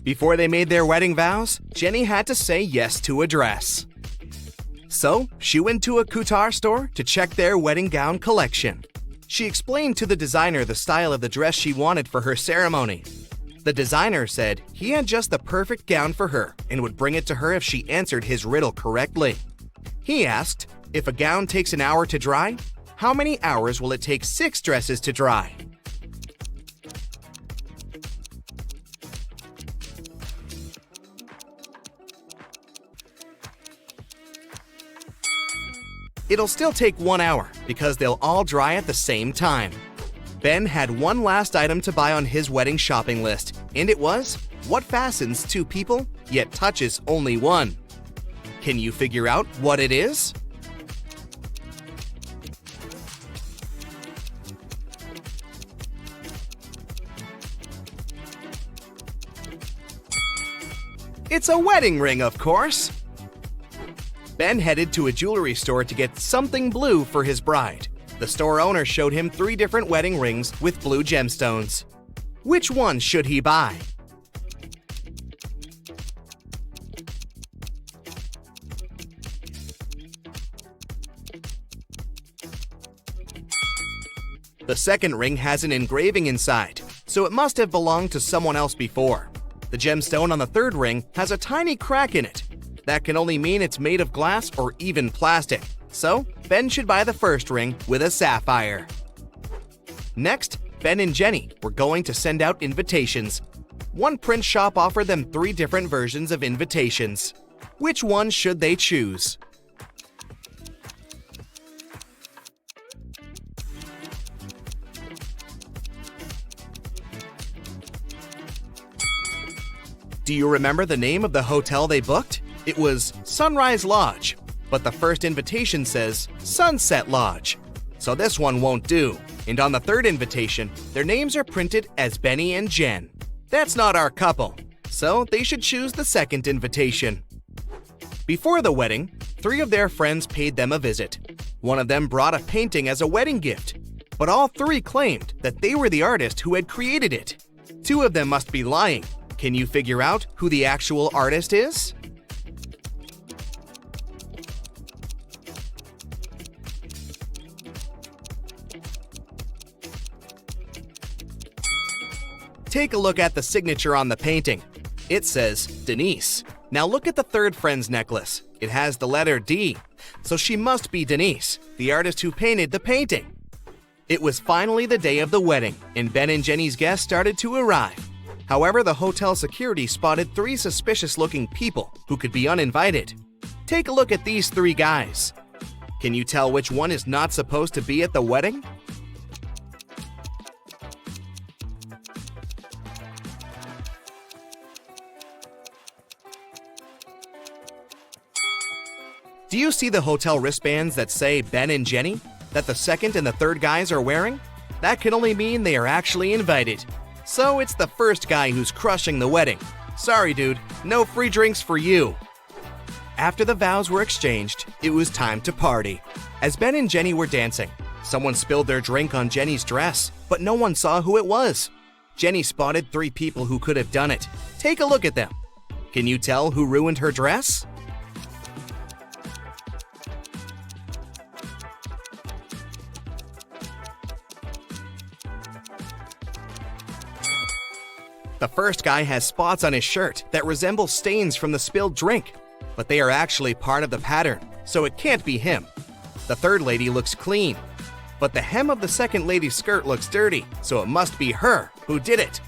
Before they made their wedding vows, Jenny had to say yes to a dress. So, she went to a couture store to check their wedding gown collection. She explained to the designer the style of the dress she wanted for her ceremony. The designer said he had just the perfect gown for her and would bring it to her if she answered his riddle correctly. He asked, if a gown takes an hour to dry, how many hours will it take 6 dresses to dry? It'll still take 1 hour because they'll all dry at the same time. Ben had one last item to buy on his wedding shopping list, and it was what fastens 2 people yet touches only one. Can you figure out what it is? It's a wedding ring, of course. Ben headed to a jewelry store to get something blue for his bride. The store owner showed him 3 different wedding rings with blue gemstones. Which one should he buy? The second ring has an engraving inside, so it must have belonged to someone else before. The gemstone on the third ring has a tiny crack in it. That can only mean it's made of glass or even plastic. So, Ben should buy the first ring with a sapphire. Next, Ben and Jenny were going to send out invitations. One print shop offered them 3 different versions of invitations. Which one should they choose? Do you remember the name of the hotel they booked? It was Sunrise Lodge, but the first invitation says Sunset Lodge. So this one won't do. And on the third invitation, their names are printed as Benny and Jen. That's not our couple, so they should choose the second invitation. Before the wedding, 3 of their friends paid them a visit. One of them brought a painting as a wedding gift, but all 3 claimed that they were the artist who had created it. 2 of them must be lying. Can you figure out who the actual artist is? Take a look at the signature on the painting. It says Denise. Now look at the third friend's necklace. It has the letter D, so she must be Denise, the artist who painted the painting. It was finally the day of the wedding, and Ben and Jenny's guests started to arrive. However, the hotel security spotted 3 suspicious-looking people who could be uninvited. Take a look at these 3 guys. Can you tell which one is not supposed to be at the wedding? Do you see the hotel wristbands that say Ben and Jenny that the second and the third guys are wearing? That can only mean they are actually invited. So it's the first guy who's crushing the wedding. Sorry, dude, no free drinks for you. After the vows were exchanged, it was time to party. As Ben and Jenny were dancing, someone spilled their drink on Jenny's dress, but no one saw who it was. Jenny spotted 3 people who could have done it. Take a look at them. Can you tell who ruined her dress? The first guy has spots on his shirt that resemble stains from the spilled drink, but they are actually part of the pattern, so it can't be him. The third lady looks clean, but the hem of the second lady's skirt looks dirty, so it must be her who did it.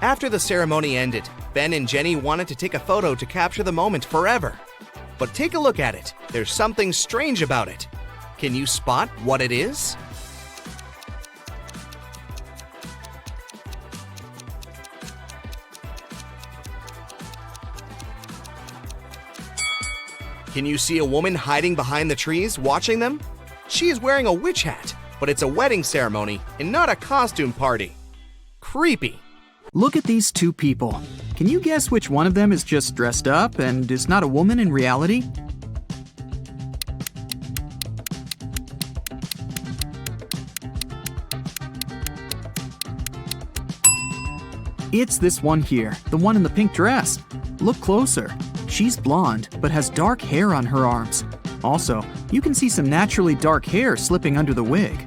After the ceremony ended, Ben and Jenny wanted to take a photo to capture the moment forever. But take a look at it. There's something strange about it. Can you spot what it is? Can you see a woman hiding behind the trees watching them? She is wearing a witch hat, but it's a wedding ceremony and not a costume party. Creepy. Look at these 2 people. Can you guess which one of them is just dressed up and is not a woman in reality? It's this one here, the one in the pink dress. Look closer. She's blonde, but has dark hair on her arms. Also, you can see some naturally dark hair slipping under the wig.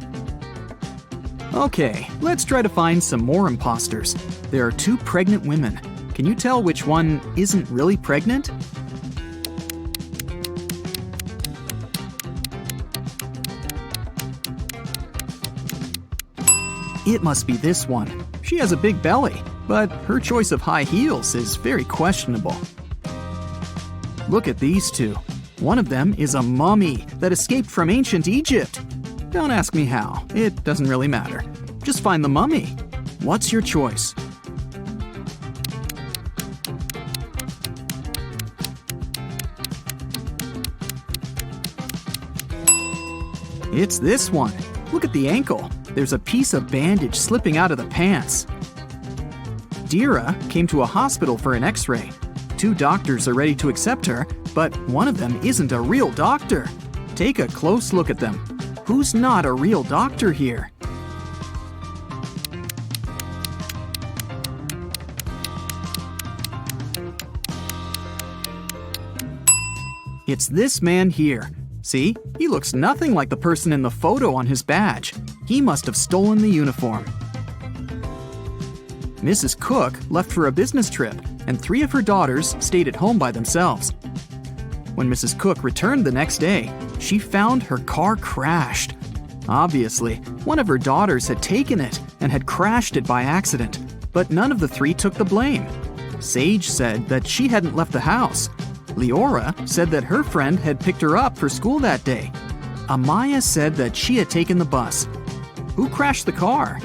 Okay, let's try to find some more imposters. There are 2 pregnant women. Can you tell which one isn't really pregnant? It must be this one. She has a big belly, but her choice of high heels is very questionable. Look at these 2. One of them is a mummy that escaped from ancient Egypt. Don't ask me how, it doesn't really matter. Just find the mummy. What's your choice? It's this one. Look at the ankle. There's a piece of bandage slipping out of the pants. Dira came to a hospital for an x-ray. 2 doctors are ready to accept her, but one of them isn't a real doctor. Take a close look at them. Who's not a real doctor here? It's this man here. See, he looks nothing like the person in the photo on his badge. He must have stolen the uniform. Mrs. Cook left for a business trip, and 3 of her daughters stayed at home by themselves. When Mrs. Cook returned the next day, she found her car crashed. Obviously, one of her daughters had taken it and had crashed it by accident, but none of the 3 took the blame. Sage said that she hadn't left the house. Leora said that her friend had picked her up for school that day. Amaya said that she had taken the bus. Who crashed the car?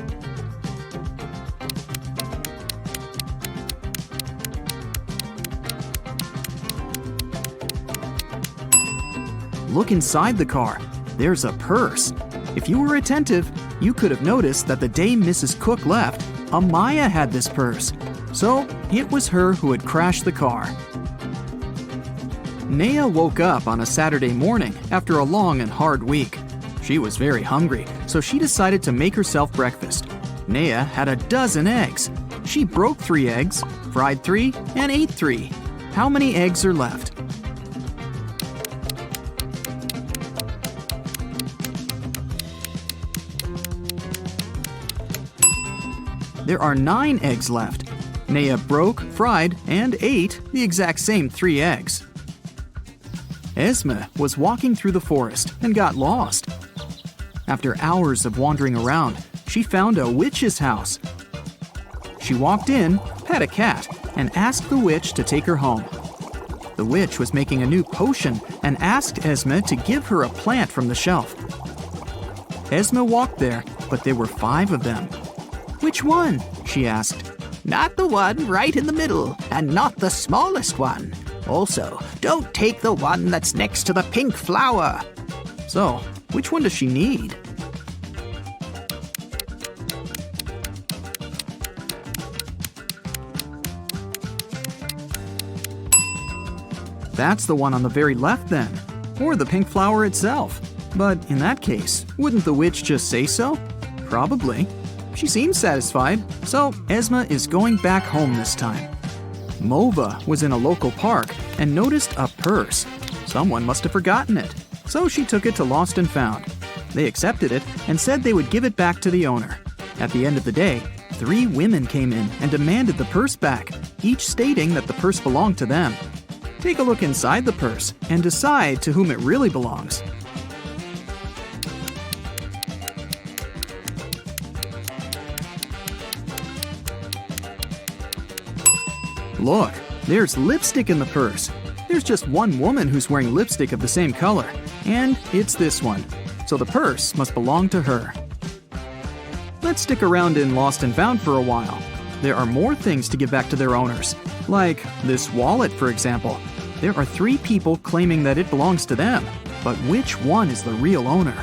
Look inside the car. There's a purse. If you were attentive, you could have noticed that the day Mrs. Cook left, Amaya had this purse. So it was her who had crashed the car. Naya woke up on a Saturday morning after a long and hard week. She was very hungry, so she decided to make herself breakfast. Naya had a dozen eggs. She broke 3 eggs, fried 3, and ate 3. How many eggs are left? There are 9 eggs left. Naya broke, fried, and ate the exact same 3 eggs. Esme was walking through the forest and got lost. After hours of wandering around, she found a witch's house. She walked in, pet a cat, and asked the witch to take her home. The witch was making a new potion and asked Esme to give her a plant from the shelf. Esme walked there, but there were 5 of them. "Which one?" she asked. Not the one right in the middle, and not the smallest one. Also, don't take the one that's next to the pink flower. So, which one does she need? That's the one on the very left then, or the pink flower itself. But in that case, wouldn't the witch just say so? Probably. She seems satisfied, so Esme is going back home this time. Mova was in a local park and noticed a purse. Someone must have forgotten it, so she took it to Lost and Found. They accepted it and said they would give it back to the owner. At the end of the day, 3 women came in and demanded the purse back, each stating that the purse belonged to them. Take a look inside the purse and decide to whom it really belongs. Look, there's lipstick in the purse. There's just one woman who's wearing lipstick of the same color, and it's this one. So the purse must belong to her. Let's stick around in Lost and Found for a while. There are more things to give back to their owners, like this wallet, for example. There are 3 people claiming that it belongs to them, but which one is the real owner?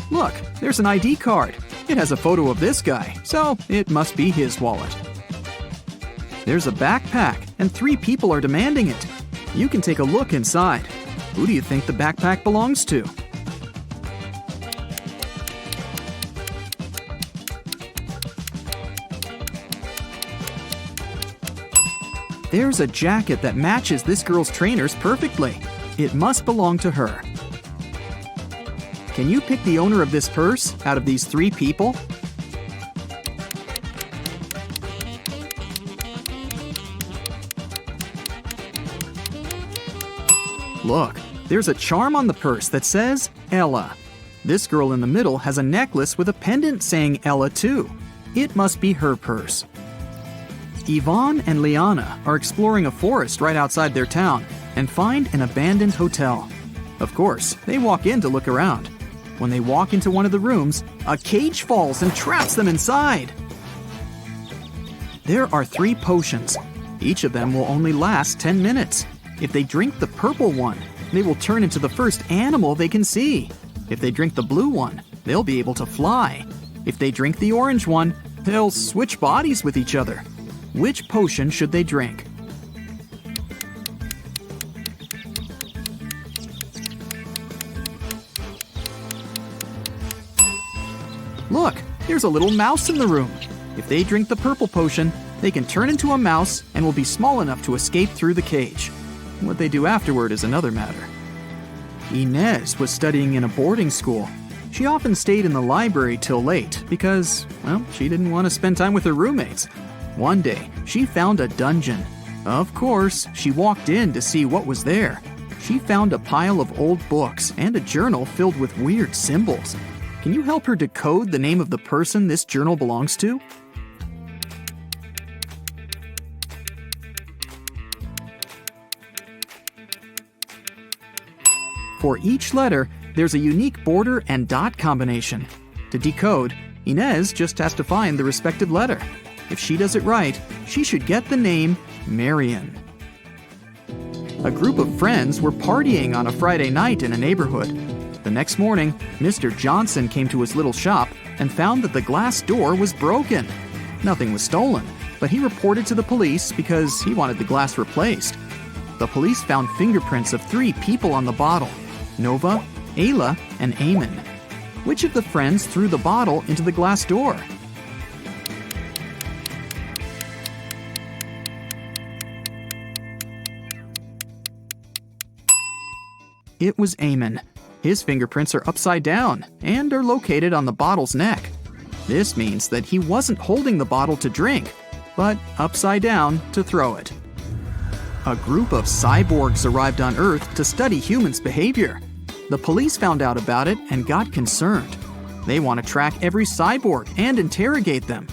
Look, there's an ID card. It has a photo of this guy, so it must be his wallet. There's a backpack, and 3 people are demanding it. You can take a look inside. Who do you think the backpack belongs to? There's a jacket that matches this girl's trainers perfectly. It must belong to her. Can you pick the owner of this purse out of these 3 people? Look, there's a charm on the purse that says Ella. This girl in the middle has a necklace with a pendant saying Ella too. It must be her purse. Yvonne and Liana are exploring a forest right outside their town and find an abandoned hotel. Of course, they walk in to look around. When they walk into one of the rooms, a cage falls and traps them inside. There are 3 potions. Each of them will only last 10 minutes. If they drink the purple one, they will turn into the first animal they can see. If they drink the blue one, they'll be able to fly. If they drink the orange one, they'll switch bodies with each other. Which potion should they drink? Look, there's a little mouse in the room. If they drink the purple potion, they can turn into a mouse and will be small enough to escape through the cage. What they do afterward is another matter. Inez was studying in a boarding school. She often stayed in the library till late because, well, she didn't want to spend time with her roommates. One day, she found a dungeon. Of course, she walked in to see what was there. She found a pile of old books and a journal filled with weird symbols. Can you help her decode the name of the person this journal belongs to? For each letter, there's a unique border and dot combination. To decode, Inez just has to find the respective letter. If she does it right, she should get the name Marion. A group of friends were partying on a Friday night in a neighborhood. The next morning, Mr. Johnson came to his little shop and found that the glass door was broken. Nothing was stolen, but he reported to the police because he wanted the glass replaced. The police found fingerprints of 3 people on the bottle: Nova, Ayla, and Eamon. Which of the friends threw the bottle into the glass door? It was Eamon. His fingerprints are upside down and are located on the bottle's neck. This means that he wasn't holding the bottle to drink, but upside down to throw it. A group of cyborgs arrived on Earth to study humans' behavior. The police found out about it and got concerned. They want to track every cyborg and interrogate them.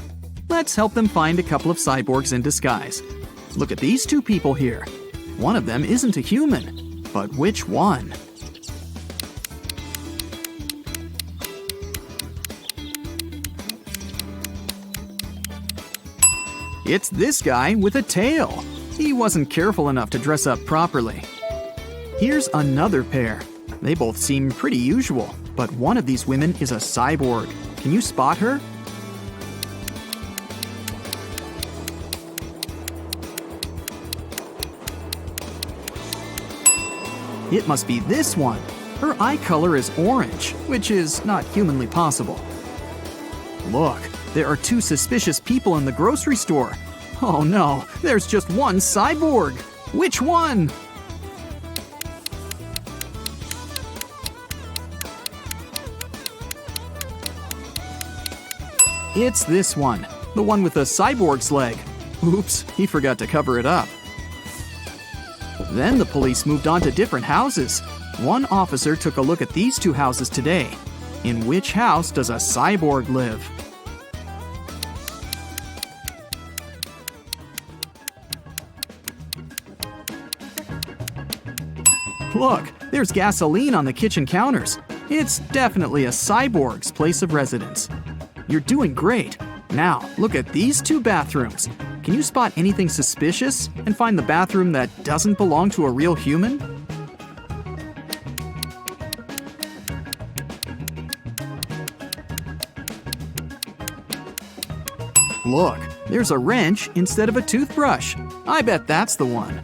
Let's help them find a couple of cyborgs in disguise. Look at these 2 people here. One of them isn't a human, but which one? It's this guy with a tail. He wasn't careful enough to dress up properly. Here's another pair. They both seem pretty usual, but one of these women is a cyborg. Can you spot her? It must be this one. Her eye color is orange, which is not humanly possible. Look, there are 2 suspicious people in the grocery store. Oh no, there's just one cyborg. Which one? It's this one, the one with the cyborg's leg. Oops, he forgot to cover it up. Then the police moved on to different houses. One officer took a look at these 2 houses today. In which house does a cyborg live? Look, there's gasoline on the kitchen counters. It's definitely a cyborg's place of residence. You're doing great. Now, look at these 2 bathrooms. Can you spot anything suspicious and find the bathroom that doesn't belong to a real human? Look, there's a wrench instead of a toothbrush. I bet that's the one.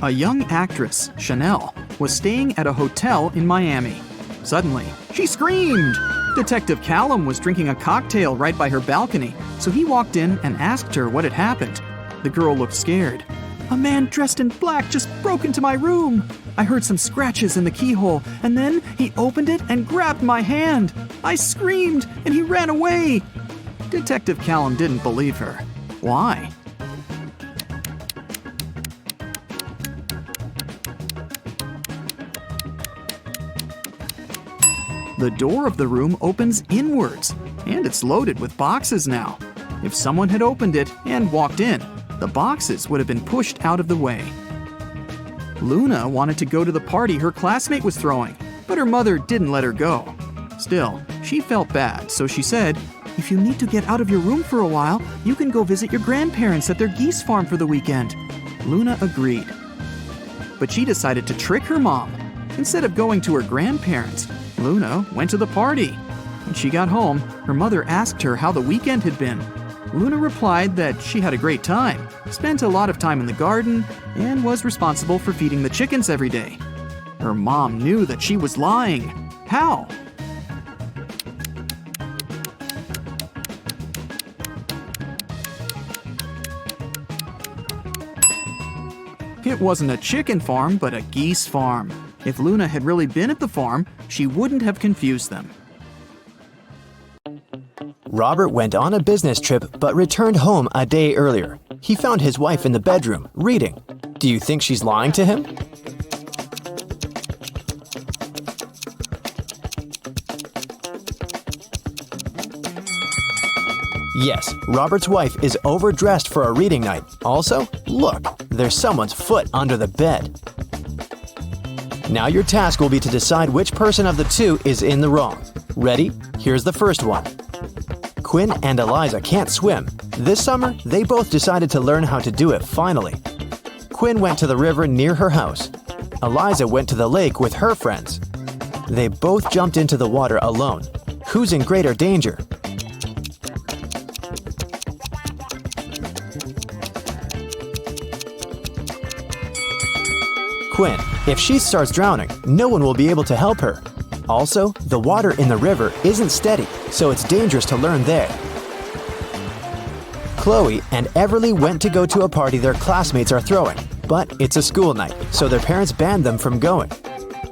A young actress, Chanel, was staying at a hotel in Miami. Suddenly, she screamed. Detective Callum was drinking a cocktail right by her balcony, so he walked in and asked her what had happened. The girl looked scared. "A man dressed in black just broke into my room. I heard some scratches in the keyhole, and then he opened it and grabbed my hand. I screamed, and he ran away." Detective Callum didn't believe her. Why? The door of the room opens inwards, and it's loaded with boxes now. If someone had opened it and walked in, the boxes would have been pushed out of the way. Luna wanted to go to the party her classmate was throwing, but her mother didn't let her go. Still, she felt bad, so she said, "If you need to get out of your room for a while, you can go visit your grandparents at their geese farm for the weekend." Luna agreed. But she decided to trick her mom. Instead of going to her grandparents, Luna went to the party. When she got home, her mother asked her how the weekend had been. Luna replied that she had a great time, spent a lot of time in the garden, and was responsible for feeding the chickens every day. Her mom knew that she was lying. How? It wasn't a chicken farm, but a geese farm. If Luna had really been at the farm, she wouldn't have confused them. Robert went on a business trip but returned home a day earlier. He found his wife in the bedroom, reading. Do you think she's lying to him? Yes, Robert's wife is overdressed for a reading night. Also, look, there's someone's foot under the bed. Now your task will be to decide which person of the two is in the wrong. Ready? Here's the first one. Quinn and Eliza can't swim. This summer, they both decided to learn how to do it finally. Quinn went to the river near her house. Eliza went to the lake with her friends. They both jumped into the water alone. Who's in greater danger? Quinn. If she starts drowning, no one will be able to help her. Also, the water in the river isn't steady, so it's dangerous to learn there. Chloe and Everly went to go to a party their classmates are throwing, but it's a school night, so their parents banned them from going.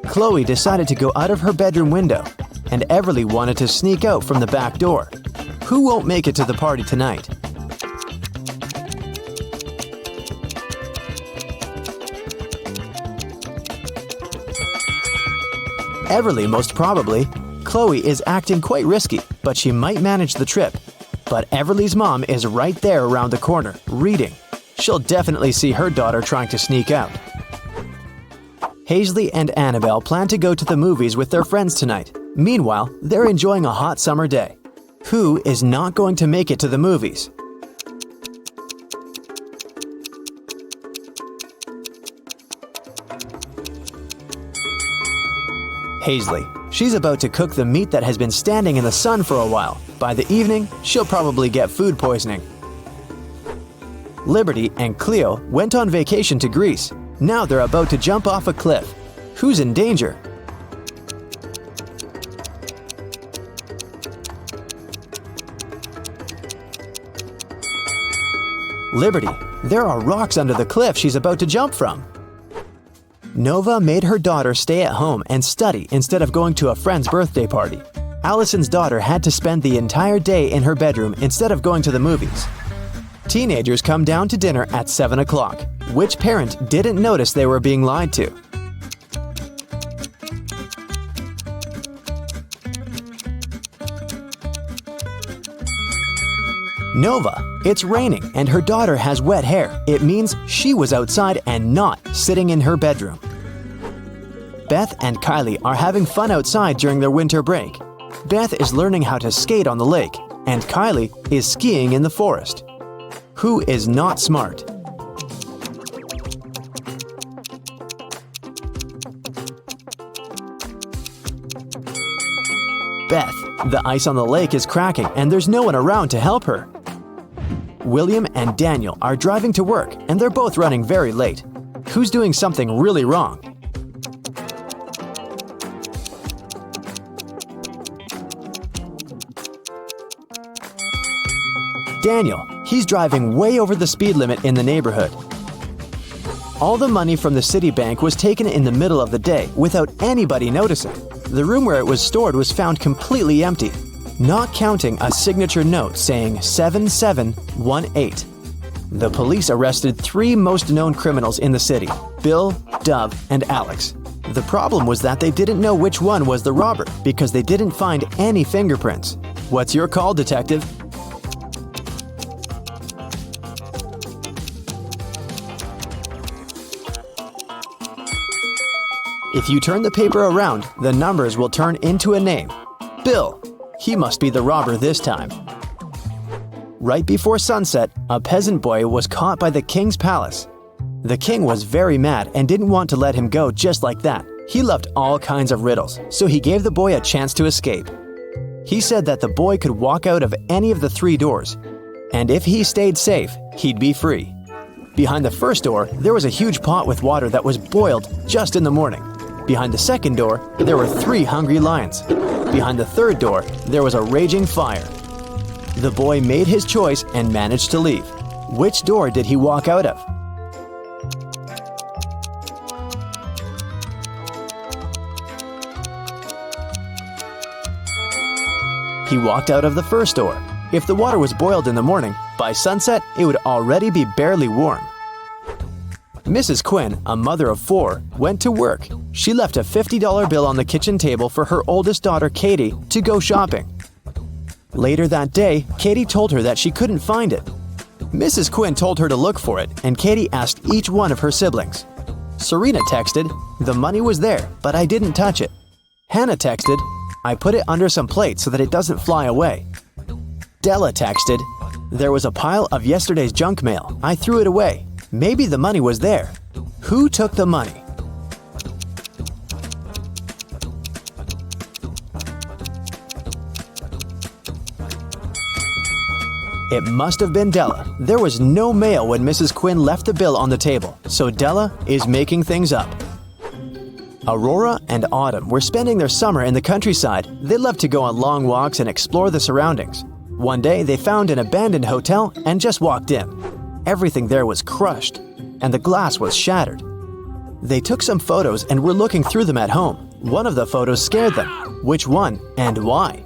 Chloe decided to go out of her bedroom window, and Everly wanted to sneak out from the back door. Who won't make it to the party tonight? Everly, most probably. Chloe is acting quite risky, but she might manage the trip. But Everly's mom is right there around the corner, reading. She'll definitely see her daughter trying to sneak out. Hazley and Annabelle plan to go to the movies with their friends tonight. Meanwhile, they're enjoying a hot summer day. Who is not going to make it to the movies? Hazley. She's about to cook the meat that has been standing in the sun for a while. By the evening, she'll probably get food poisoning. Liberty and Cleo went on vacation to Greece. Now they're about to jump off a cliff. Who's in danger? Liberty. There are rocks under the cliff she's about to jump from. Nova made her daughter stay at home and study instead of going to a friend's birthday party. Allison's daughter had to spend the entire day in her bedroom instead of going to the movies. Teenagers come down to dinner at 7 o'clock. Which parent didn't notice they were being lied to? Nova. It's raining and her daughter has wet hair. It means she was outside and not sitting in her bedroom. Beth and Kylie are having fun outside during their winter break. Beth is learning how to skate on the lake, and Kylie is skiing in the forest. Who is not smart? Beth. The ice on the lake is cracking and there's no one around to help her. William and Daniel are driving to work and they're both running very late. Who's doing something really wrong? Daniel. He's driving way over the speed limit in the neighborhood. All the money from the city bank was taken in the middle of the day without anybody noticing. The room where it was stored was found completely empty, not counting a signature note saying 7718. The police arrested 3 most known criminals in the city: Bill, Dove, and Alex. The problem was that they didn't know which one was the robber because they didn't find any fingerprints. What's your call, detective? If you turn the paper around, the numbers will turn into a name. Bill. He must be the robber this time. Right before sunset, a peasant boy was caught by the king's palace. The king was very mad and didn't want to let him go just like that. He loved all kinds of riddles, so he gave the boy a chance to escape. He said that the boy could walk out of any of the 3 doors, and if he stayed safe, he'd be free. Behind the first door, there was a huge pot with water that was boiled just in the morning. Behind the second door, there were 3 hungry lions. Behind the third door, there was a raging fire. The boy made his choice and managed to leave. Which door did he walk out of? He walked out of the first door. If the water was boiled in the morning, by sunset it would already be barely warm. Mrs. Quinn, a mother of 4, went to work. She left a $50 bill on the kitchen table for her oldest daughter, Katie, to go shopping. Later that day, Katie told her that she couldn't find it. Mrs. Quinn told her to look for it, and Katie asked each one of her siblings. Serena texted, "The money was there, but I didn't touch it." Hannah texted, "I put it under some plates so that it doesn't fly away." Della texted, "There was a pile of yesterday's junk mail. I threw it away. Maybe the money was there. Who took the money?" It must have been Della. There was no mail when Mrs. Quinn left the bill on the table, so Della is making things up. Aurora and Autumn were spending their summer in the countryside. They loved to go on long walks and explore the surroundings. One day, they found an abandoned hotel and just walked in. Everything there was crushed, and the glass was shattered. They took some photos and were looking through them at home. One of the photos scared them. Which one and why?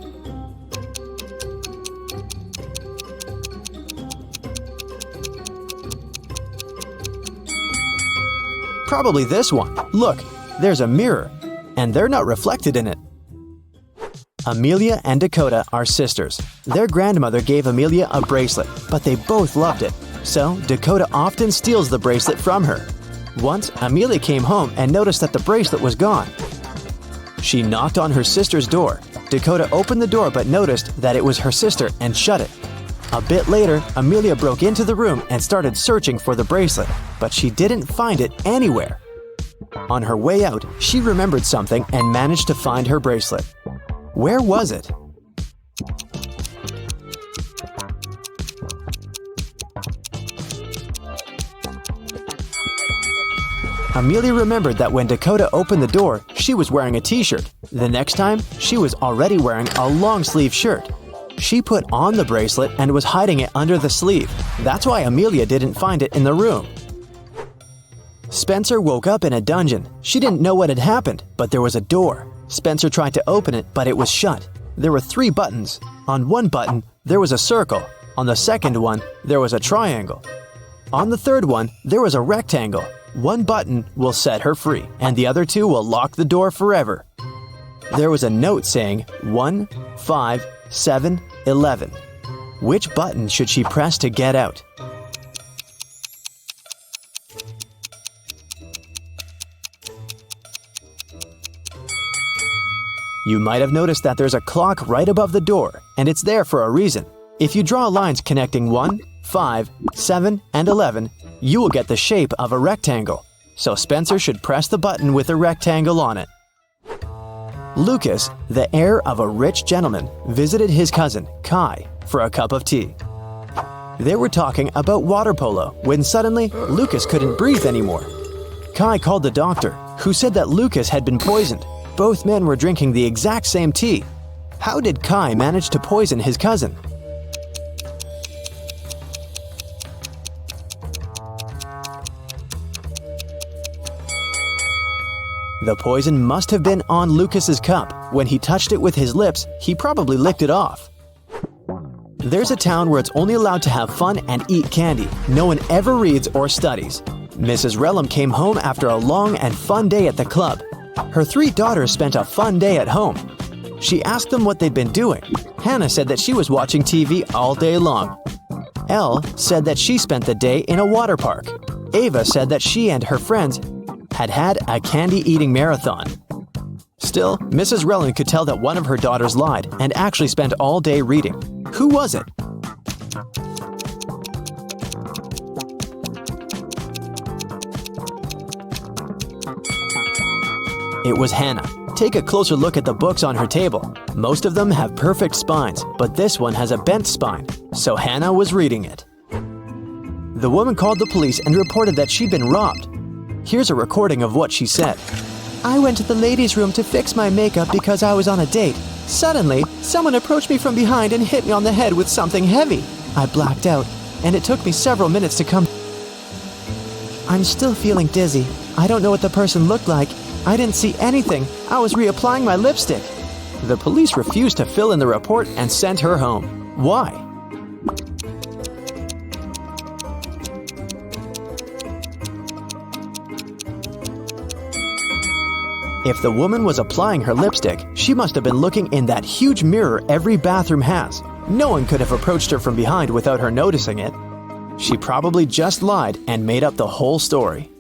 Probably this one. Look, there's a mirror, and they're not reflected in it. Amelia and Dakota are sisters. Their grandmother gave Amelia a bracelet, but they both loved it. So Dakota often steals the bracelet from her. Once, Amelia came home and noticed that the bracelet was gone. She knocked on her sister's door. Dakota opened the door but noticed that it was her sister and shut it. A bit later, Amelia broke into the room and started searching for the bracelet, but she didn't find it anywhere. On her way out, she remembered something and managed to find her bracelet. Where was it? Amelia remembered that when Dakota opened the door, she was wearing a t-shirt. The next time, she was already wearing a long-sleeve shirt. She put on the bracelet and was hiding it under the sleeve. That's why Amelia didn't find it in the room. Spencer woke up in a dungeon. She didn't know what had happened, but there was a door. Spencer tried to open it, but it was shut. There were 3 buttons. On one button, there was a circle. On the second one, there was a triangle. On the third one, there was a rectangle. One button will set her free, and the other 2 will lock the door forever. There was a note saying 1, 5, 7, 11. Which button should she press to get out? You might have noticed that there's a clock right above the door, and it's there for a reason. If you draw lines connecting 1, 5, 7, and 11, you will get the shape of a rectangle. So Spencer should press the button with a rectangle on it. Lucas, the heir of a rich gentleman, visited his cousin, Kai, for a cup of tea. They were talking about water polo when suddenly Lucas couldn't breathe anymore. Kai called the doctor, who said that Lucas had been poisoned. Both men were drinking the exact same tea. How did Kai manage to poison his cousin? The poison must have been on Lucas's cup. When he touched it with his lips, he probably licked it off. There's a town where it's only allowed to have fun and eat candy. No one ever reads or studies. Mrs. Relham came home after a long and fun day at the club. Her 3 daughters spent a fun day at home. She asked them what they'd been doing. Hannah said that she was watching TV all day long. Elle said that she spent the day in a water park. Ava said that she and her friends had a candy-eating marathon. Still, Mrs. Relham could tell that one of her daughters lied and actually spent all day reading. Who was it? It was Hannah. Take a closer look at the books on her table. Most of them have perfect spines, but this one has a bent spine, so Hannah was reading it. The woman called the police and reported that she'd been robbed. Here's a recording of what she said. I went to the ladies' room to fix my makeup because I was on a date. Suddenly, someone approached me from behind and hit me on the head with something heavy. I blacked out, and it took me several minutes to come. I'm still feeling dizzy. I don't know what the person looked like. I didn't see anything. I was reapplying my lipstick. The police refused to fill in the report and sent her home. Why? If the woman was applying her lipstick, she must have been looking in that huge mirror every bathroom has. No one could have approached her from behind without her noticing it. She probably just lied and made up the whole story.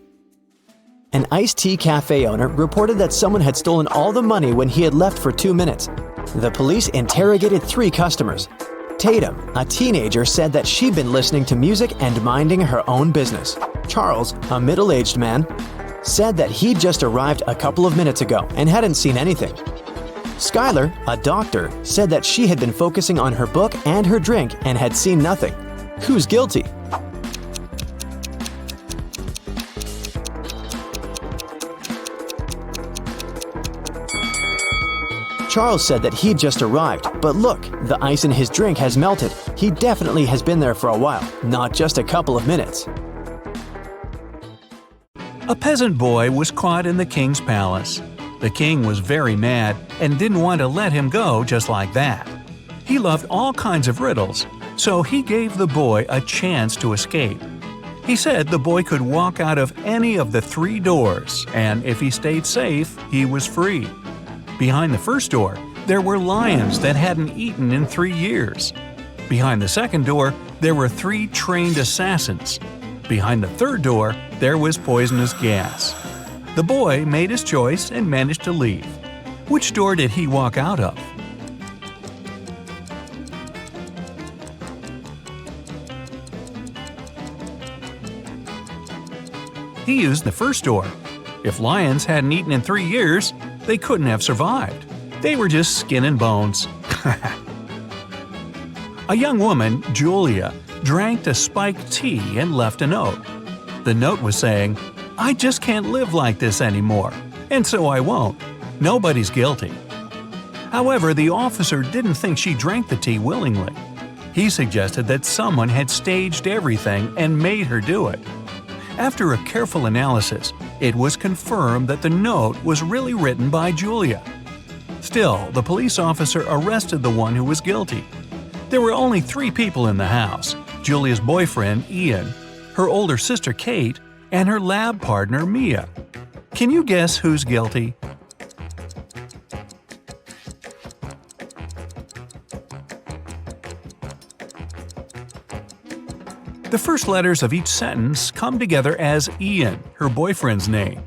An iced tea cafe owner reported that someone had stolen all the money when he had left for 2 minutes. The police interrogated 3 customers. Tatum, a teenager, said that she'd been listening to music and minding her own business. Charles, a middle-aged man, said that he'd just arrived a couple of minutes ago and hadn't seen anything. Skylar, a doctor, said that she had been focusing on her book and her drink and had seen nothing. Who's guilty? Charles said that he'd just arrived, but look, the ice in his drink has melted. He definitely has been there for a while, not just a couple of minutes. A peasant boy was caught in the king's palace. The king was very mad and didn't want to let him go just like that. He loved all kinds of riddles, so he gave the boy a chance to escape. He said the boy could walk out of any of the 3 doors, and if he stayed safe, he was free. Behind the first door, there were lions that hadn't eaten in 3 years. Behind the second door, there were 3 trained assassins. Behind the third door, there was poisonous gas. The boy made his choice and managed to leave. Which door did he walk out of? He used the first door. If lions hadn't eaten in 3 years, they couldn't have survived. They were just skin and bones. A young woman, Julia, drank a spiked tea and left a note. The note was saying, "I just can't live like this anymore, and so I won't. Nobody's guilty." However, the officer didn't think she drank the tea willingly. He suggested that someone had staged everything and made her do it. After a careful analysis, it was confirmed that the note was really written by Julia. Still, the police officer arrested the one who was guilty. There were only 3 people in the house: Julia's boyfriend, Ian, her older sister, Kate, and her lab partner, Mia. Can you guess who's guilty? The first letters of each sentence come together as Ian, her boyfriend's name.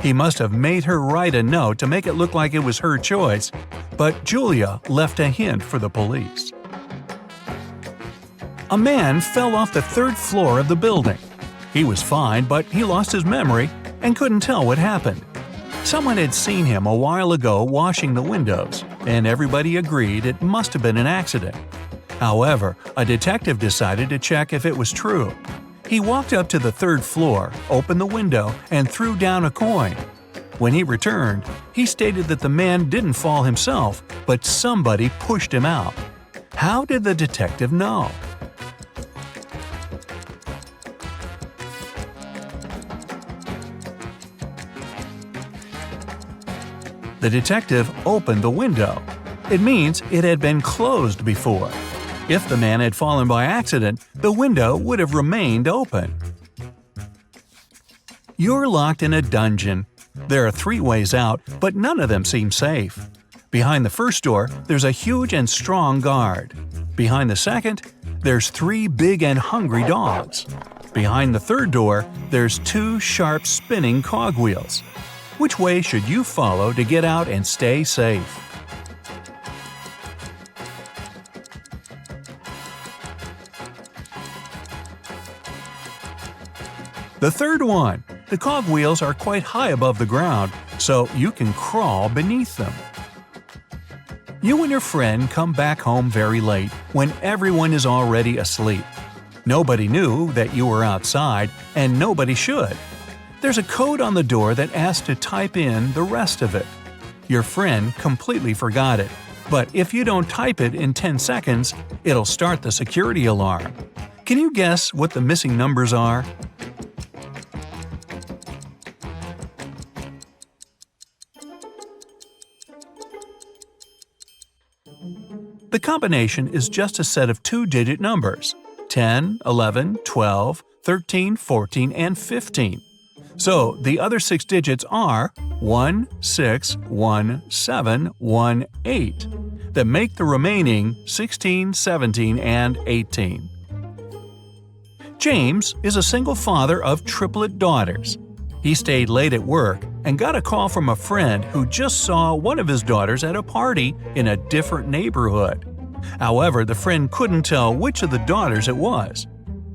He must have made her write a note to make it look like it was her choice, but Julia left a hint for the police. A man fell off the 3rd floor of the building. He was fine, but he lost his memory and couldn't tell what happened. Someone had seen him a while ago washing the windows, and everybody agreed it must have been an accident. However, a detective decided to check if it was true. He walked up to the 3rd floor, opened the window, and threw down a coin. When he returned, he stated that the man didn't fall himself, but somebody pushed him out. How did the detective know? The detective opened the window. It means it had been closed before. If the man had fallen by accident, the window would have remained open. You're locked in a dungeon. There are 3 ways out, but none of them seem safe. Behind the first door, there's a huge and strong guard. Behind the second, there's 3 big and hungry dogs. Behind the third door, there's 2 sharp spinning cogwheels. Which way should you follow to get out and stay safe? The third one. The cogwheels are quite high above the ground, so you can crawl beneath them. You and your friend come back home very late, when everyone is already asleep. Nobody knew that you were outside, and nobody should. There's a code on the door that asks to type in the rest of it. Your friend completely forgot it, but if you don't type it in 10 seconds, it'll start the security alarm. Can you guess what the missing numbers are? The combination is just a set of 2-digit numbers: 10, 11, 12, 13, 14, and 15. So the other 6 digits are 1, 6, 1, 7, 1, 8 that make the remaining 16, 17, and 18. James is a single father of triplet daughters. He stayed late at work and got a call from a friend who just saw one of his daughters at a party in a different neighborhood. However, the friend couldn't tell which of the daughters it was.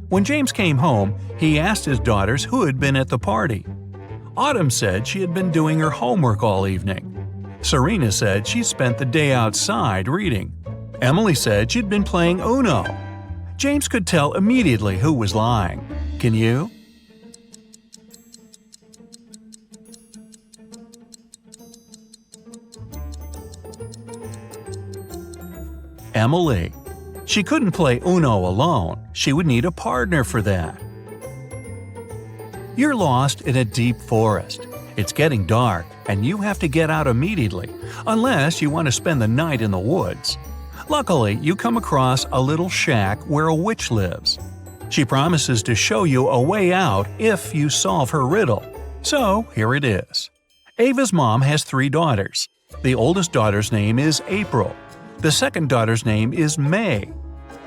When James came home, he asked his daughters who had been at the party. Autumn said she had been doing her homework all evening. Serena said she spent the day outside reading. Emily said she'd been playing Uno. James could tell immediately who was lying. Can you? Emily. She couldn't play Uno alone. She would need a partner for that. You're lost in a deep forest. It's getting dark, and you have to get out immediately, unless you want to spend the night in the woods. Luckily, you come across a little shack where a witch lives. She promises to show you a way out if you solve her riddle. So, here it is. Ava's mom has 3 daughters. The oldest daughter's name is April. The second daughter's name is May.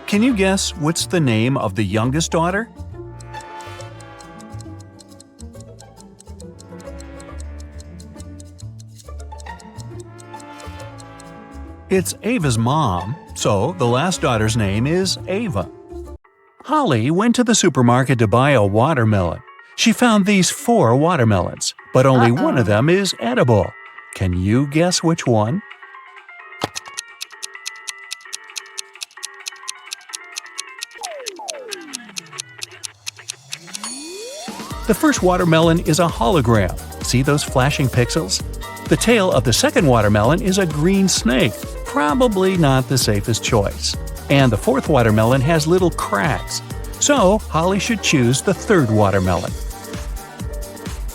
Can you guess what's the name of the youngest daughter? It's Ava's mom, so the last daughter's name is Ava. Holly went to the supermarket to buy a watermelon. She found these 4 watermelons, but only one of them is edible. Can you guess which one? The first watermelon is a hologram. See those flashing pixels? The tail of the second watermelon is a green snake, probably not the safest choice. And the fourth watermelon has little cracks. So, Holly should choose the third watermelon.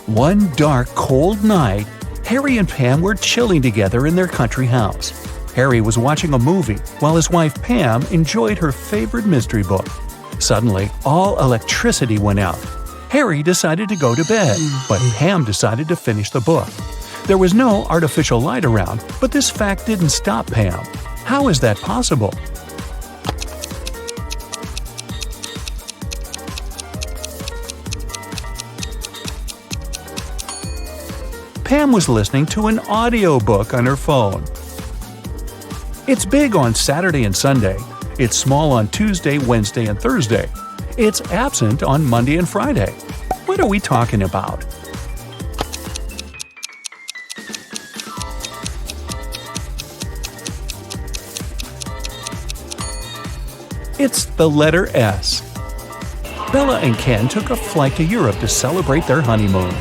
One dark, cold night, Harry and Pam were chilling together in their country house. Harry was watching a movie while his wife Pam enjoyed her favorite mystery book. Suddenly, all electricity went out. Harry decided to go to bed, but Pam decided to finish the book. There was no artificial light around, but this fact didn't stop Pam. How is that possible? Pam was listening to an audiobook on her phone. It's big on Saturday and Sunday. It's small on Tuesday, Wednesday, and Thursday. It's absent on Monday and Friday. What are we talking about? It's the letter S. Bella and Ken took a flight to Europe to celebrate their honeymoon.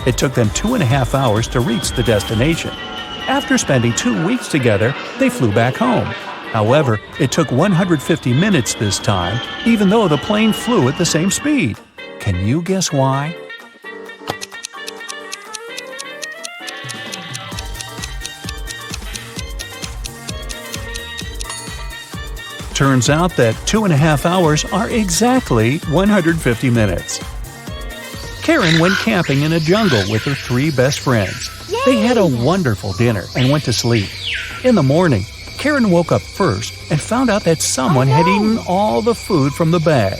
It took them 2.5 hours to reach the destination. After spending 2 weeks together, they flew back home. However, it took 150 minutes this time, even though the plane flew at the same speed. Can you guess why? Turns out that 2.5 hours are exactly 150 minutes. Karen went camping in a jungle with her 3 best friends. They had a wonderful dinner and went to sleep. In the morning, Karen woke up first and found out that someone had eaten all the food from the bag.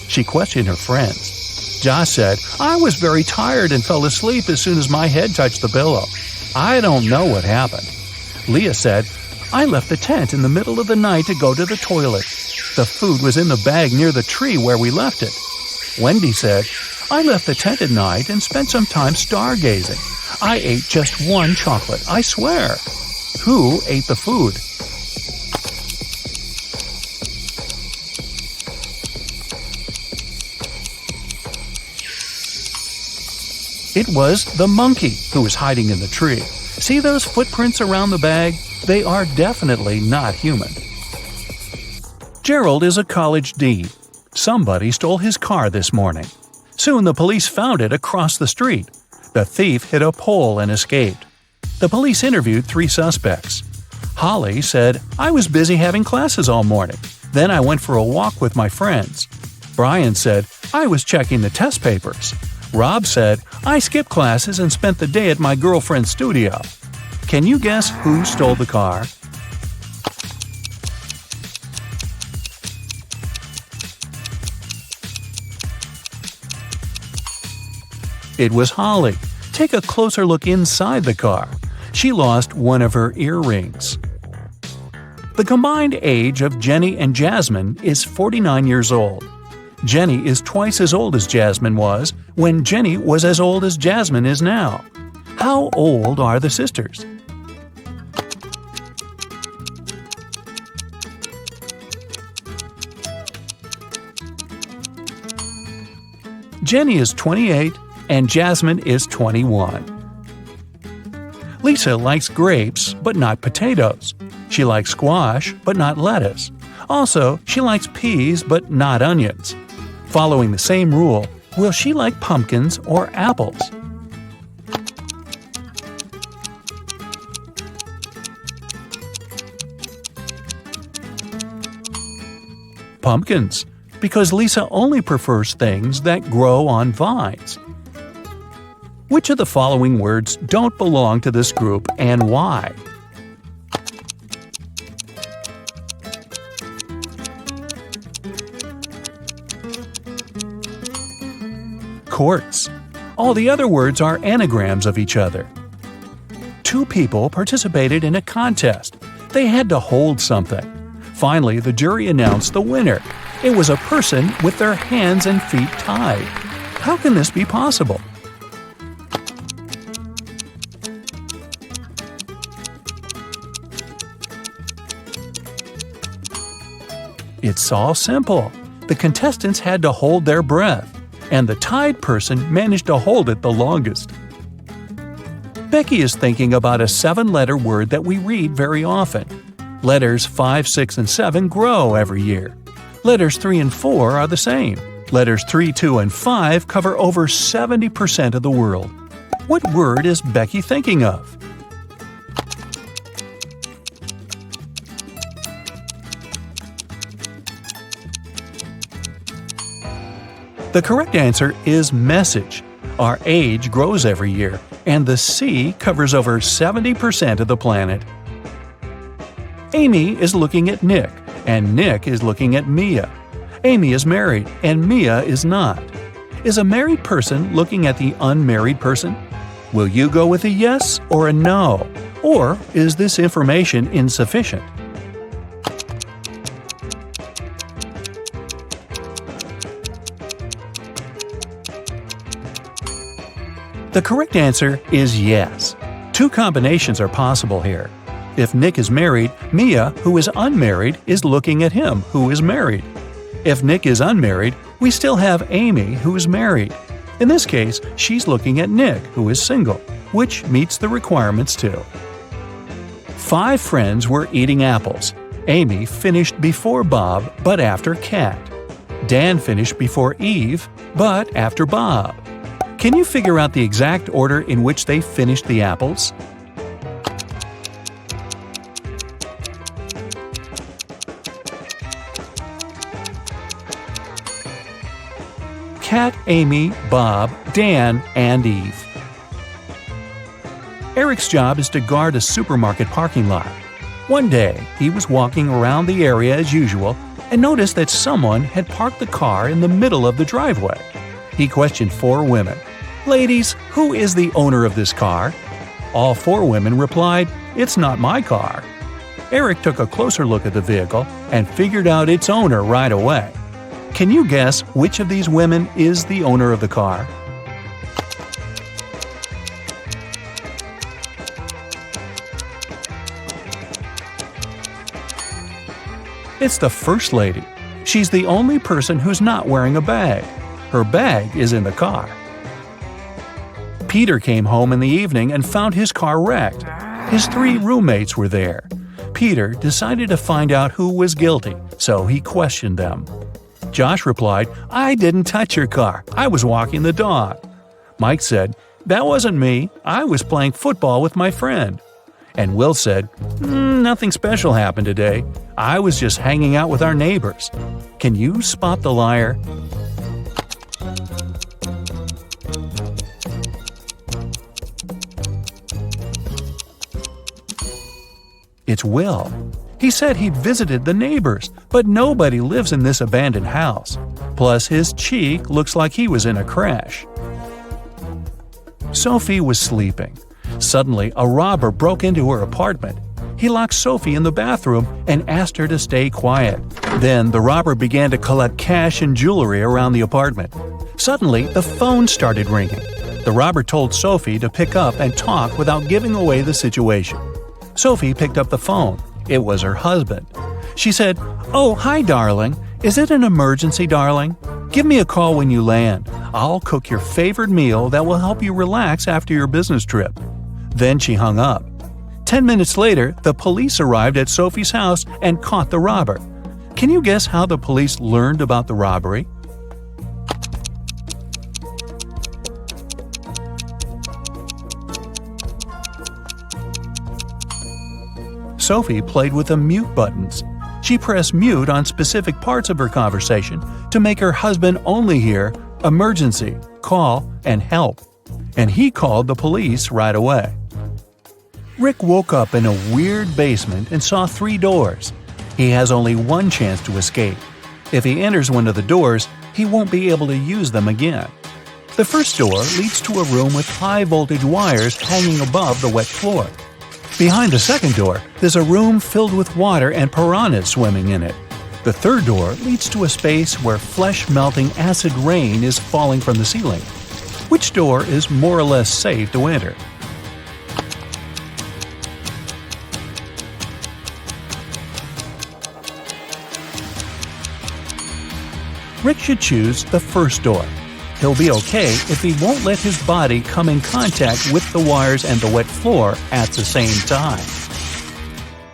She questioned her friends. Josh said, "I was very tired and fell asleep as soon as my head touched the pillow. I don't know what happened." Leah said, "I left the tent in the middle of the night to go to the toilet. The food was in the bag near the tree where we left it." Wendy said, "I left the tent at night and spent some time stargazing. I ate just 1 chocolate, I swear." Who ate the food? It was the monkey who was hiding in the tree. See those footprints around the bag? They are definitely not human. Gerald is a college dean. Somebody stole his car this morning. Soon the police found it across the street. The thief hit a pole and escaped. The police interviewed 3 suspects. Holly said, "I was busy having classes all morning. Then I went for a walk with my friends." Brian said, "I was checking the test papers." Rob said, "I skipped classes and spent the day at my girlfriend's studio." Can you guess who stole the car? It was Holly. Take a closer look inside the car. She lost one of her earrings. The combined age of Jenny and Jasmine is 49 years old. Jenny is twice as old as Jasmine was when Jenny was as old as Jasmine is now. How old are the sisters? Jenny is 28 and Jasmine is 21. Lisa likes grapes but not potatoes. She likes squash but not lettuce. Also, she likes peas but not onions. Following the same rule, will she like pumpkins or apples? Pumpkins, because Lisa only prefers things that grow on vines. Which of the following words don't belong to this group and why? Courts. All the other words are anagrams of each other. 2 people participated in a contest. They had to hold something. Finally, the jury announced the winner. It was a person with their hands and feet tied. How can this be possible? It's all simple. The contestants had to hold their breath, and the tied person managed to hold it the longest. Becky is thinking about a 7-letter word that we read very often. Letters 5, 6, and 7 grow every year. Letters 3 and 4 are the same. Letters 3, 2, and 5 cover over 70% of the world. What word is Becky thinking of? The correct answer is message. Our age grows every year, and the sea covers over 70% of the planet. Amy is looking at Nick, and Nick is looking at Mia. Amy is married, and Mia is not. Is a married person looking at the unmarried person? Will you go with a yes or a no? Or is this information insufficient? The correct answer is yes. 2 combinations are possible here. If Nick is married, Mia, who is unmarried, is looking at him, who is married. If Nick is unmarried, we still have Amy, who is married. In this case, she's looking at Nick, who is single, which meets the requirements too. 5 friends were eating apples. Amy finished before Bob, but after Kat. Dan finished before Eve, but after Bob. Can you figure out the exact order in which they finished the apples? Kat, Amy, Bob, Dan, and Eve. Eric's job is to guard a supermarket parking lot. One day, he was walking around the area as usual and noticed that someone had parked the car in the middle of the driveway. He questioned 4 women. "Ladies, who is the owner of this car?" All 4 women replied, "It's not my car." Eric took a closer look at the vehicle and figured out its owner right away. Can you guess which of these women is the owner of the car? It's the First Lady. She's the only person who's not wearing a bag. Her bag is in the car. Peter came home in the evening and found his car wrecked. His 3 roommates were there. Peter decided to find out who was guilty, so he questioned them. Josh replied, "I didn't touch your car. I was walking the dog." Mike said, "That wasn't me. I was playing football with my friend." And Will said, "Nothing special happened today. I was just hanging out with our neighbors." Can you spot the liar? It's Will. He said he'd visited the neighbors, but nobody lives in this abandoned house. Plus, his cheek looks like he was in a crash. Sophie was sleeping. Suddenly, a robber broke into her apartment. He locked Sophie in the bathroom and asked her to stay quiet. Then, the robber began to collect cash and jewelry around the apartment. Suddenly, the phone started ringing. The robber told Sophie to pick up and talk without giving away the situation. Sophie picked up the phone. It was her husband. She said, "Oh, hi, darling. Is it an emergency, darling? Give me a call when you land. I'll cook your favorite meal that will help you relax after your business trip." Then she hung up. 10 minutes later, the police arrived at Sophie's house and caught the robber. Can you guess how the police learned about the robbery? Sophie played with the mute buttons. She pressed mute on specific parts of her conversation to make her husband only hear "emergency," "call," and "help." And he called the police right away. Rick woke up in a weird basement and saw 3 doors. He has only one chance to escape. If he enters one of the doors, he won't be able to use them again. The first door leads to a room with high-voltage wires hanging above the wet floor. Behind the second door, there's a room filled with water and piranhas swimming in it. The third door leads to a space where flesh-melting acid rain is falling from the ceiling. Which door is more or less safe to enter? Rick should choose the first door. He'll be okay if he won't let his body come in contact with the wires and the wet floor at the same time.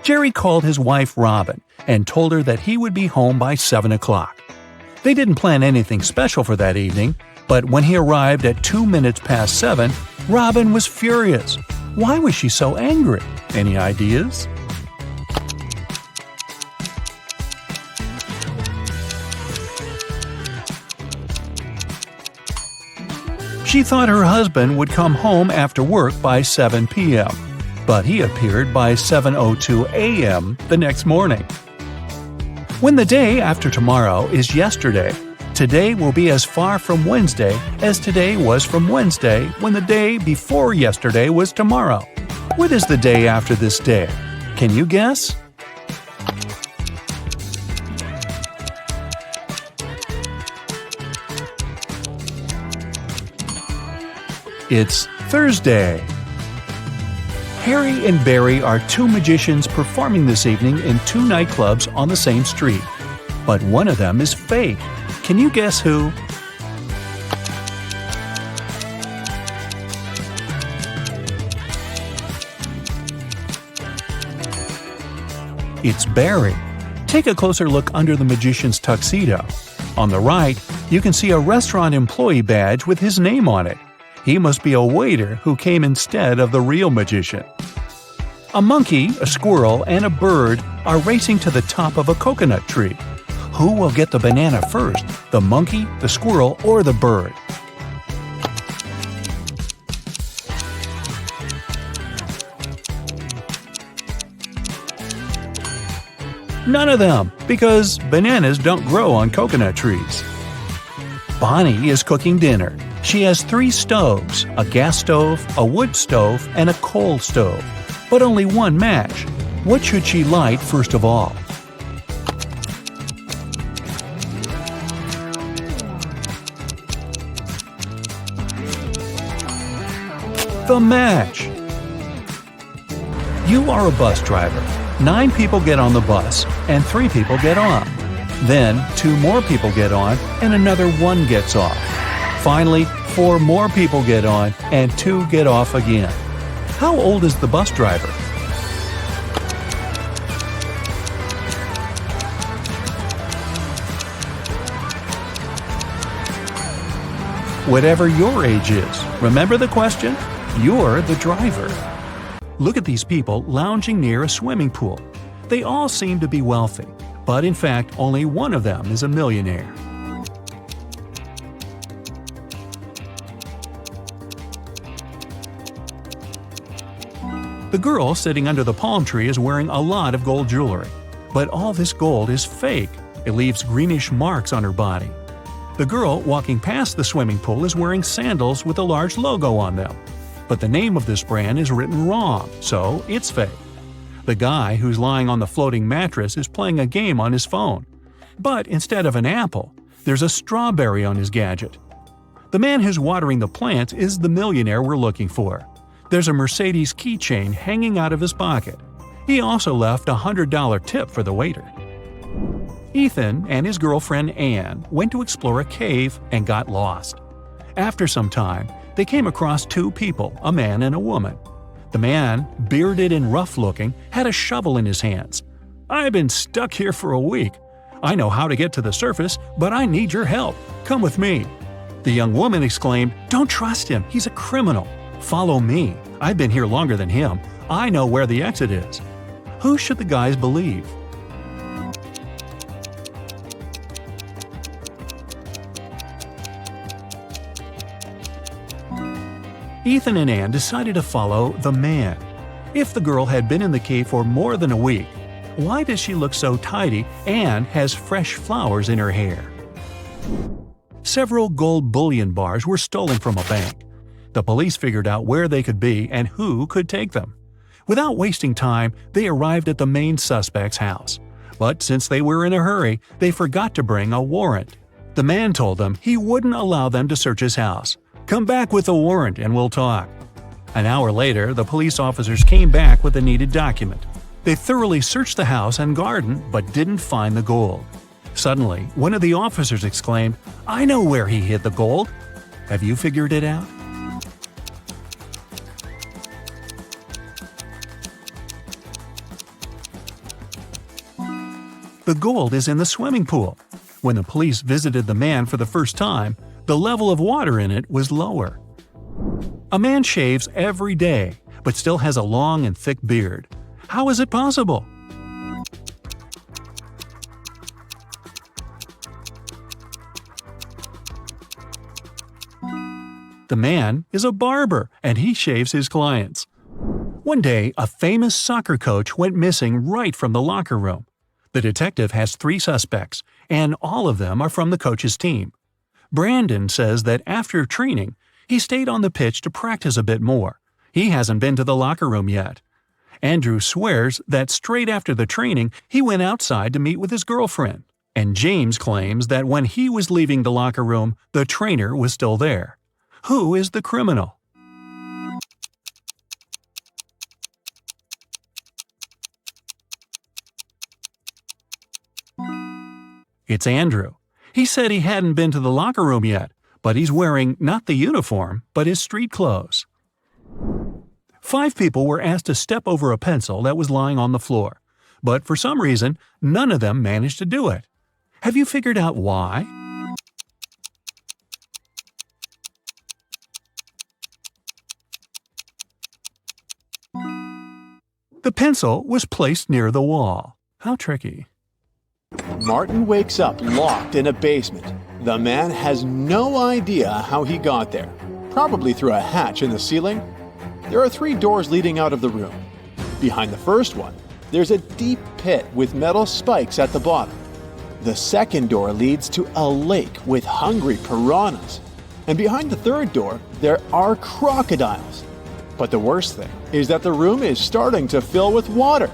Jerry called his wife Robin and told her that he would be home by 7 o'clock. They didn't plan anything special for that evening, but when he arrived at 2 minutes past 7, Robin was furious. Why was she so angry? Any ideas? She thought her husband would come home after work by 7 p.m., but he appeared by 7:02 a.m. the next morning. When the day after tomorrow is yesterday, today will be as far from Wednesday as today was from Wednesday when the day before yesterday was tomorrow. What is the day after this day? Can you guess? It's Thursday. Harry and Barry are 2 magicians performing this evening in 2 nightclubs on the same street. But one of them is fake. Can you guess who? It's Barry. Take a closer look under the magician's tuxedo. On the right, you can see a restaurant employee badge with his name on it. He must be a waiter who came instead of the real magician. A monkey, a squirrel, and a bird are racing to the top of a coconut tree. Who will get the banana first, the monkey, the squirrel, or the bird? None of them, because bananas don't grow on coconut trees. Bonnie is cooking dinner. She has 3 stoves, a gas stove, a wood stove, and a coal stove, but only one match. What should she light first of all? The match! You are a bus driver. 9 people get on the bus, and 3 people get off. Then 2 more people get on, and another 1 gets off. Finally, 4 more people get on, and 2 get off again. How old is the bus driver? Whatever your age is, remember the question? You're the driver. Look at these people lounging near a swimming pool. They all seem to be wealthy, but in fact, only one of them is a millionaire. The girl sitting under the palm tree is wearing a lot of gold jewelry, but all this gold is fake. It leaves greenish marks on her body. The girl walking past the swimming pool is wearing sandals with a large logo on them. But the name of this brand is written wrong, so it's fake. The guy who's lying on the floating mattress is playing a game on his phone. But instead of an apple, there's a strawberry on his gadget. The man who's watering the plants is the millionaire we're looking for. There's a Mercedes keychain hanging out of his pocket. He also left a $100 tip for the waiter. Ethan and his girlfriend Anne went to explore a cave and got lost. After some time, they came across 2 people, a man and a woman. The man, bearded and rough-looking, had a shovel in his hands. "I've been stuck here for a week. I know how to get to the surface, but I need your help. Come with me." The young woman exclaimed, "Don't trust him. He's a criminal. Follow me. I've been here longer than him. I know where the exit is." Who should the guys believe? Ethan and Anne decided to follow the man. If the girl had been in the cave for more than a week, why does she look so tidy and has fresh flowers in her hair? Several gold bullion bars were stolen from a bank. The police figured out where they could be and who could take them. Without wasting time, they arrived at the main suspect's house. But since they were in a hurry, they forgot to bring a warrant. The man told them he wouldn't allow them to search his house. "Come back with a warrant and we'll talk." An hour later, the police officers came back with the needed document. They thoroughly searched the house and garden but didn't find the gold. Suddenly, one of the officers exclaimed, "I know where he hid the gold." Have you figured it out? The gold is in the swimming pool. When the police visited the man for the first time, the level of water in it was lower. A man shaves every day, but still has a long and thick beard. How is it possible? The man is a barber, and he shaves his clients. One day, a famous soccer coach went missing right from the locker room. The detective has 3 suspects, and all of them are from the coach's team. Brandon says that after training, he stayed on the pitch to practice a bit more. He hasn't been to the locker room yet. Andrew swears that straight after the training, he went outside to meet with his girlfriend. And James claims that when he was leaving the locker room, the trainer was still there. Who is the criminal? It's Andrew. He said he hadn't been to the locker room yet, but he's wearing not the uniform, but his street clothes. 5 people were asked to step over a pencil that was lying on the floor, but for some reason, none of them managed to do it. Have you figured out why? The pencil was placed near the wall. How tricky. Martin wakes up locked in a basement. The man has no idea how he got there. Probably through a hatch in the ceiling. There are 3 doors leading out of the room. Behind the first one, there's a deep pit with metal spikes at the bottom. The second door leads to a lake with hungry piranhas. And behind the third door, there are crocodiles. But the worst thing is that the room is starting to fill with water.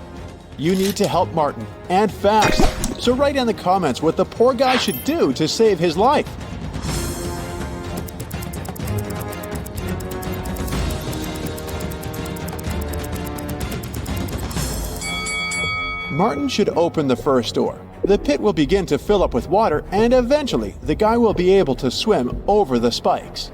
You need to help Martin, and fast. So write in the comments what the poor guy should do to save his life. Martin should open the first door. The pit will begin to fill up with water, and eventually the guy will be able to swim over the spikes.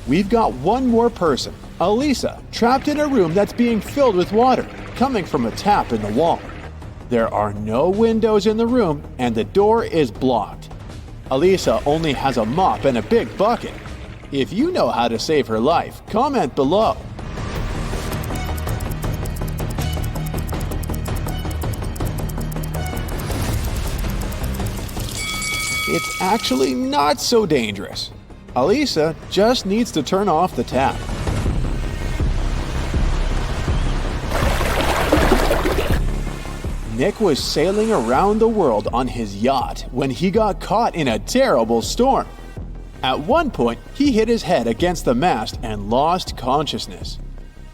We've got one more person, Elisa, trapped in a room that's being filled with water, coming from a tap in the wall. There are no windows in the room, and the door is blocked. Elisa only has a mop and a big bucket. If you know how to save her life, comment below. It's actually not so dangerous. Elisa just needs to turn off the tap. Nick was sailing around the world on his yacht when he got caught in a terrible storm. At one point, he hit his head against the mast and lost consciousness.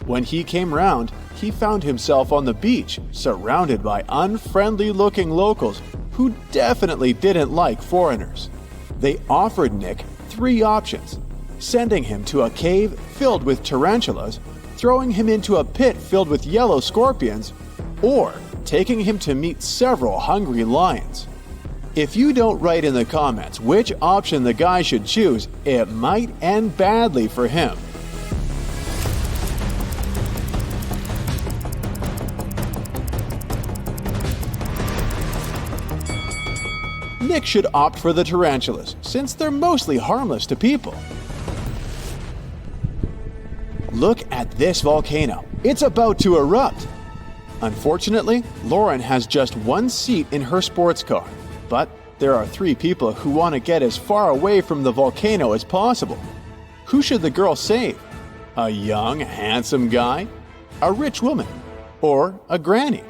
When he came round, he found himself on the beach, surrounded by unfriendly-looking locals who definitely didn't like foreigners. They offered Nick 3 options: sending him to a cave filled with tarantulas, throwing him into a pit filled with yellow scorpions, or taking him to meet several hungry lions. If you don't write in the comments which option the guy should choose, it might end badly for him. Nick should opt for the tarantulas, since they're mostly harmless to people. Look at this volcano. It's about to erupt. Unfortunately, Lauren has just 1 seat in her sports car, but there are 3 people who want to get as far away from the volcano as possible. Who should the girl save? A young, handsome guy? A rich woman? Or a granny?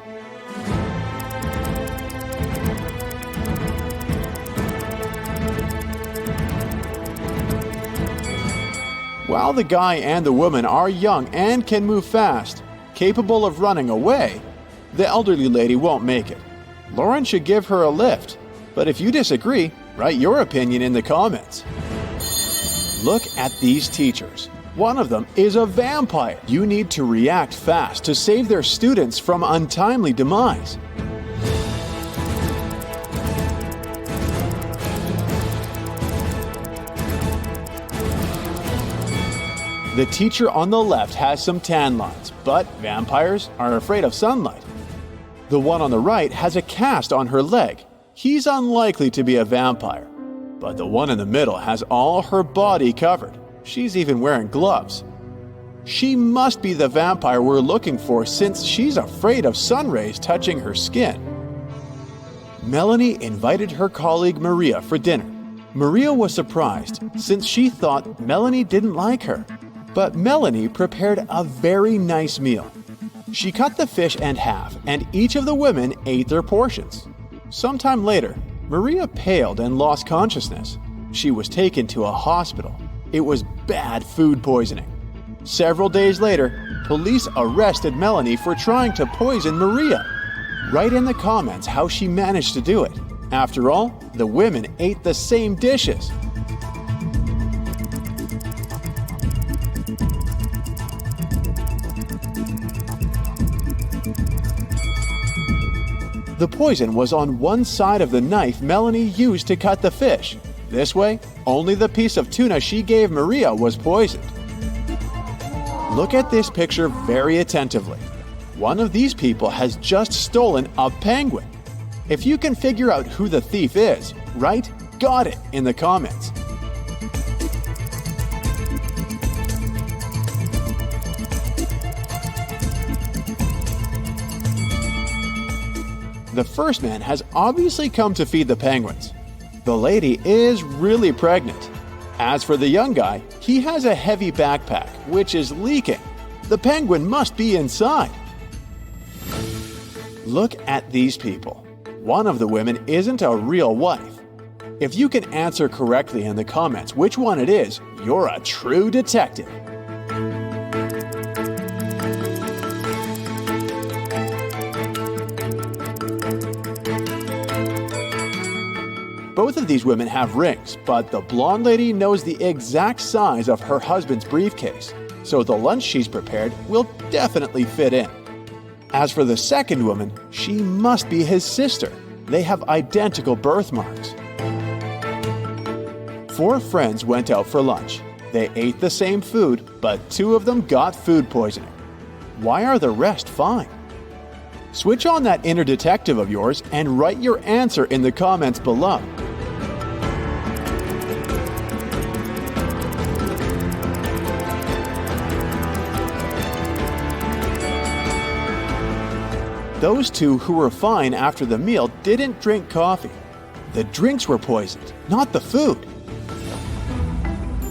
While the guy and the woman are young and can move fast, capable of running away, the elderly lady won't make it. Lauren should give her a lift, but if you disagree, write your opinion in the comments. Look at these teachers. One of them is a vampire. You need to react fast to save their students from untimely demise. The teacher on the left has some tan lines, but vampires are afraid of sunlight. The one on the right has a cast on her leg. He's unlikely to be a vampire. But the one in the middle has all her body covered. She's even wearing gloves. She must be the vampire we're looking for, since she's afraid of sun rays touching her skin. Melanie invited her colleague Maria for dinner. Maria was surprised, since she thought Melanie didn't like her. But Melanie prepared a very nice meal. She cut the fish in half, and each of the women ate their portions. Sometime later, Maria paled and lost consciousness. She was taken to a hospital. It was bad food poisoning. Several days later, police arrested Melanie for trying to poison Maria. Write in the comments how she managed to do it. After all, the women ate the same dishes. The poison was on one side of the knife Melanie used to cut the fish. This way, only the piece of tuna she gave Maria was poisoned. Look at this picture very attentively. One of these people has just stolen a penguin. If you can figure out who the thief is, write "got it" in the comments. The first man has obviously come to feed the penguins. The lady is really pregnant. As for the young guy, he has a heavy backpack, which is leaking. The penguin must be inside. Look at these people. One of the women isn't a real wife. If you can answer correctly in the comments which one it is, you're a true detective. Both of these women have rings, but the blonde lady knows the exact size of her husband's briefcase, so the lunch she's prepared will definitely fit in. As for the second woman, she must be his sister. They have identical birthmarks. 4 friends went out for lunch. They ate the same food, but 2 of them got food poisoning. Why are the rest fine? Switch on that inner detective of yours and write your answer in the comments below. Those 2 who were fine after the meal didn't drink coffee. The drinks were poisoned, not the food.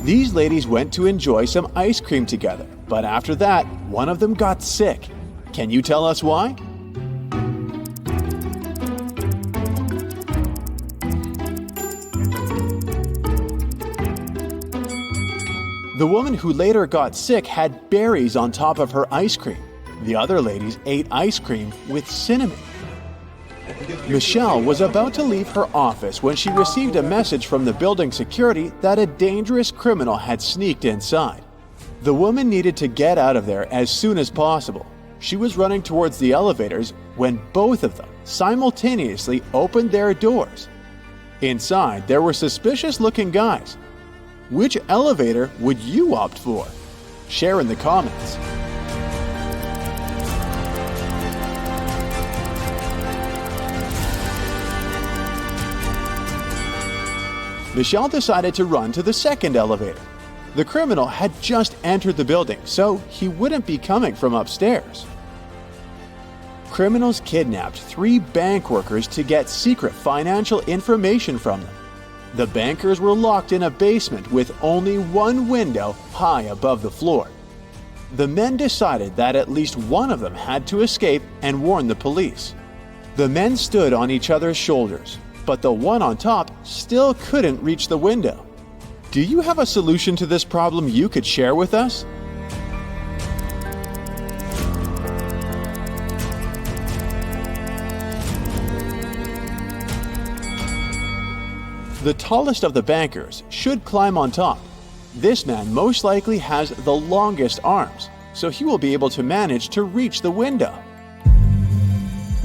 These ladies went to enjoy some ice cream together, but after that, one of them got sick. Can you tell us why? The woman who later got sick had berries on top of her ice cream. The other ladies ate ice cream with cinnamon. Michelle was about to leave her office when she received a message from the building security that a dangerous criminal had sneaked inside. The woman needed to get out of there as soon as possible. She was running towards the elevators when both of them simultaneously opened their doors. Inside, there were suspicious-looking guys. Which elevator would you opt for? Share in the comments. Michelle decided to run to the second elevator. The criminal had just entered the building, so he wouldn't be coming from upstairs. Criminals kidnapped 3 bank workers to get secret financial information from them. The bankers were locked in a basement with only one window high above the floor. The men decided that at least one of them had to escape and warn the police. The men stood on each other's shoulders, but the one on top still couldn't reach the window. Do you have a solution to this problem you could share with us? The tallest of the bankers should climb on top. This man most likely has the longest arms, so he will be able to manage to reach the window.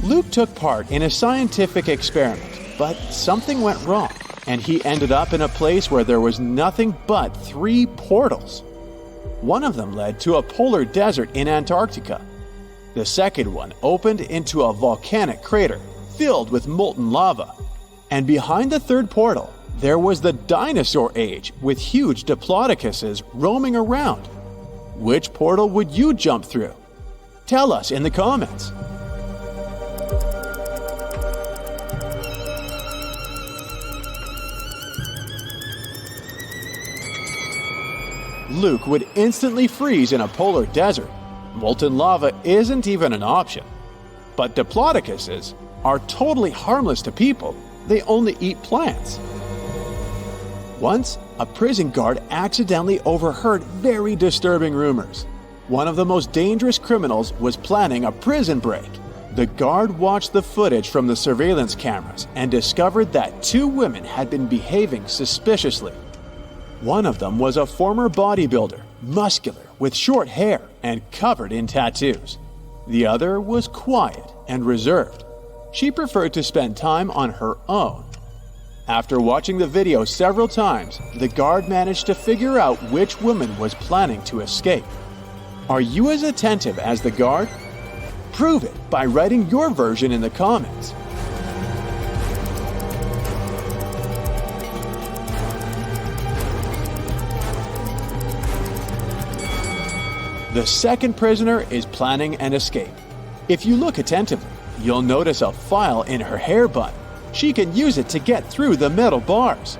Luke took part in a scientific experiment, but something went wrong, and he ended up in a place where there was nothing but 3 portals. One of them led to a polar desert in Antarctica. The second one opened into a volcanic crater filled with molten lava. And behind the third portal, there was the dinosaur age with huge diplodocuses roaming around. Which portal would you jump through? Tell us in the comments. Luke would instantly freeze in a polar desert. Molten lava isn't even an option. But diplodocuses are totally harmless to people. They only eat plants. Once, a prison guard accidentally overheard very disturbing rumors. One of the most dangerous criminals was planning a prison break. The guard watched the footage from the surveillance cameras and discovered that 2 women had been behaving suspiciously. One of them was a former bodybuilder, muscular, with short hair and covered in tattoos. The other was quiet and reserved. She preferred to spend time on her own. After watching the video several times, the guard managed to figure out which woman was planning to escape. Are you as attentive as the guard? Prove it by writing your version in the comments. The second prisoner is planning an escape. If you look attentively, You'll notice a file in her hair bun. She can use it to get through the metal bars.